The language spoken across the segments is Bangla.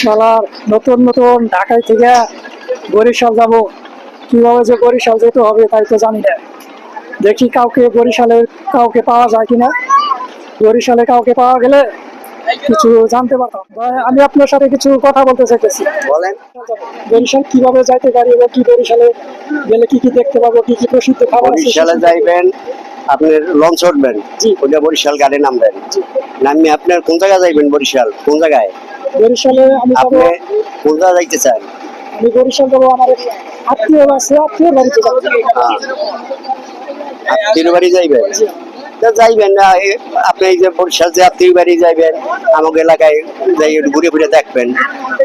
শালার নতুন নতুন ঢাকায় থেকে বরিশাল যাব, কিভাবে যে বরিশাল যেতে হবে তাই তো জানি না। দেখি বরিশালের কাউকে পাওয়া যায় কিনা। বরিশালে কাউকে পাওয়া গেলে কিছু জানতে পারতাম। ভাই, আমি আপনার সাথে কিছু কথা বলতে চাইতেছি। বলেন। বরিশাল কিভাবে যাইতে পারি এবং কি বরিশালে গেলে কি কি দেখতে পাবো, কি কি প্রসিদ্ধ খাবার আছে বরিশালে যাইবেন, আপনি লঞ্চ উঠবেন, জি। ওইটা বরিশাল গাড়ি নামবেন। জি। নামি আপনার কোন জায়গায় যাইবেন? বরিশাল কোন জায়গায়? বরিশালে আমি যাবো, আপনি কোন জায়গায় যাইতে চান? আমি বরিশাল যাবো, আমার এক আত্মীয় আছে, আত্মীয় বাড়িতে যাবো। আত্মীয় বাড়ি যাইবেন? তা যাইবেন না, আপনি এই যে বরিশাল যে আত্মীয় বাড়ি যাইবেন, আমাকে এলাকায় যাই একটু ঘুরে ঘুরে দেখবেন।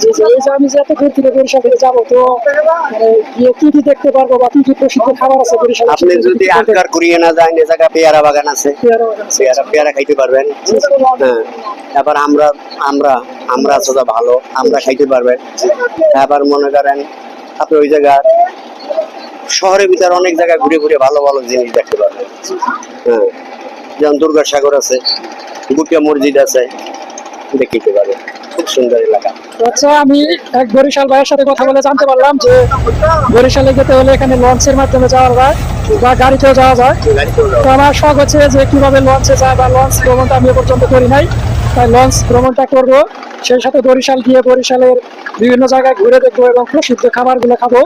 জি, জি, এই যে আমি যে এত দূর থেকে বরিশাল থেকে যাবো, তো মানে গিয়ে কি কি দেখতে পারবো বা কি কি প্রসিদ্ধ খাবার আছে বরিশালে? আপনি যদি আটকার করিয়ে না যান, এ জায়গায় পেয়ারা বাগান আছে, পেয়ারা খাইতে পারবেন। হ্যাঁ, তারপর আমরা আমরা আমরা আছে যা ভালো, আমরা খাইতে পারবেন। আবার মনে করেন আপনি ওই জায়গা শহরের ভিতরে অনেক জায়গায় ঘুরে ঘুরে ভালো ভালো জিনিস দেখতে পারবেন। হ্যাঁ, যেমন দুর্গাসাগর আছে, গুটিয়া মসজিদ আছে, দেখিতে পারবেন। খুব সুন্দর এলাকা। আচ্ছা, আমি এক বরিশাল ভাইয়ের সাথে কথা বলে জানতে পারলাম যে বরিশালে যেতে হলে এখানে লঞ্চের মাধ্যমে যাওয়া যায় বা গাড়িতেও যাওয়া যায়। তো আমার শখ হচ্ছে যে কিভাবে লঞ্চে যায় বা লঞ্চ ভ্রমণটা আমি এ পর্যন্ত করি নাই, তাই লঞ্চ ভ্রমণটা করবো। সেই সাথে বরিশাল গিয়ে বরিশালের বিভিন্ন জায়গায় ঘুরে দেখবো এবং প্রসিদ্ধ খাবারগুলো খাবো।